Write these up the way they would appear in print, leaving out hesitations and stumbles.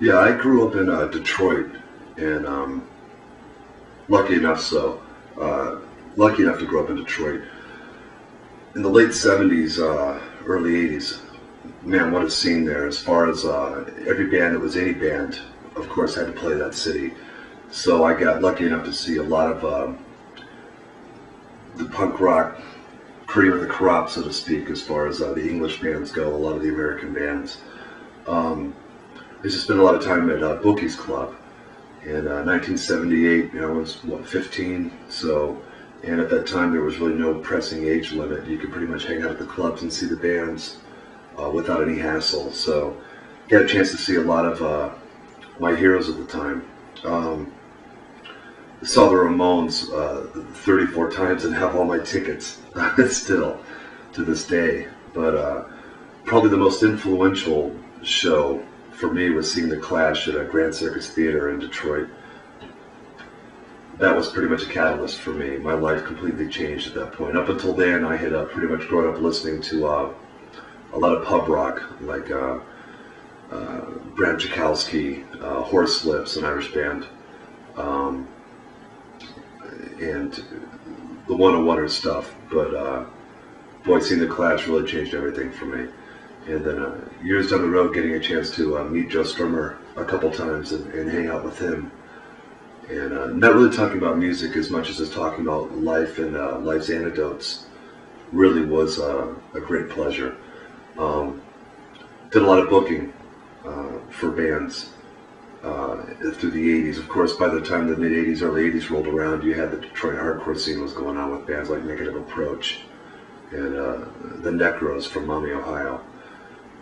Yeah, I grew up in Detroit, and lucky enough so, uh, lucky enough to grow up in Detroit in the late '70s, early '80s. Man, what a scene there! As far as every band that was any band, of course, had to play that city. So I got lucky enough to see a lot of the punk rock cream of the crop, so to speak, as far as the English bands go. A lot of the American bands. Um, I used to spend a lot of time at Bookie's Club. In 1978, I was, what, 15, so, and at that time there was really no pressing age limit. You could pretty much hang out at the clubs and see the bands without any hassle. So, got a chance to see a lot of my heroes at the time. Um, Saw the Ramones 34 times and have all my tickets still to this day. But probably the most influential show for me was seeing the Clash at a Grand Circus Theater in Detroit. That was pretty much a catalyst for me. My life completely changed at that point. Up until then, I had pretty much grown up listening to a lot of pub rock, like Bram Tchaikovsky, Horselips, an Irish band, um, and the one-on-oneer stuff. But boy, seeing the Clash really changed everything for me. And then years down the road, getting a chance to meet Joe Strummer a couple times and hang out with him. And not really talking about music as much as just talking about life and life's anecdotes really was a great pleasure. Did a lot of booking for bands through the 80s. Of course, by the time the mid-80s, early 80s rolled around, you had the Detroit hardcore scene was going on with bands like Negative Approach and the Necros from Maumee, Ohio.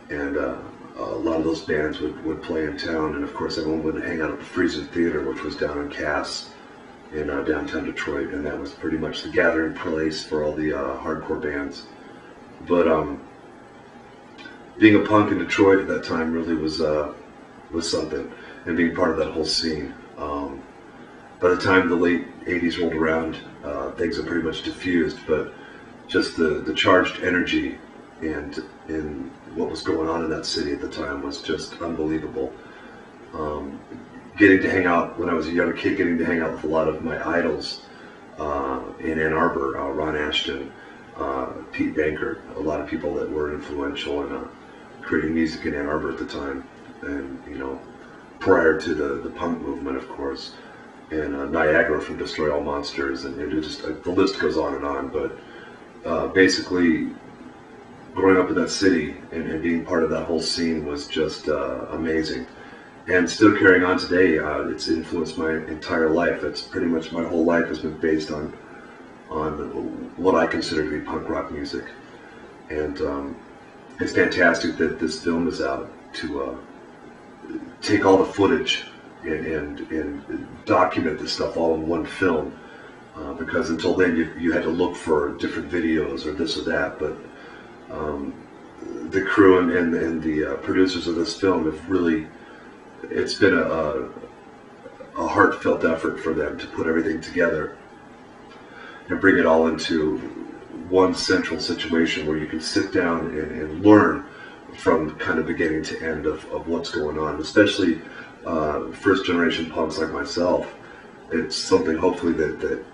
And a lot of those bands would play in town, and of course everyone would hang out at the Freezer Theater, which was down in Cass in downtown Detroit, and that was pretty much the gathering place for all the hardcore bands. But being a punk in Detroit at that time really was something, and being part of that whole scene. By the time the late 80s rolled around, things had pretty much diffused, but just the charged energy and in what was going on in that city at the time was just unbelievable. Getting to hang out when I was a young kid, getting to hang out with a lot of my idols in Ann Arbor, Ron Ashton, Pete Bankert, a lot of people that were influential in creating music in Ann Arbor at the time, and prior to the punk movement, of course, and Niagara from Destroy All Monsters, and it just the list goes on and on. But basically, growing up in that city and being part of that whole scene was just amazing, and still carrying on today. It's influenced my entire life. It's pretty much my whole life has been based on what I consider to be punk rock music, and it's fantastic that this film is out to take all the footage and document this stuff all in one film, because until then you had to look for different videos or this or that, but the crew and the producers of this film have really, it's been a heartfelt effort for them to put everything together and bring it all into one central situation where you can sit down and learn from kind of beginning to end of what's going on, especially first generation punks like myself. It's something hopefully that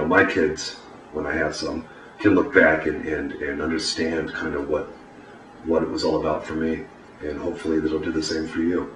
my kids, when I have some, can look back and understand kind of what it was all about for me, and hopefully that'll do the same for you.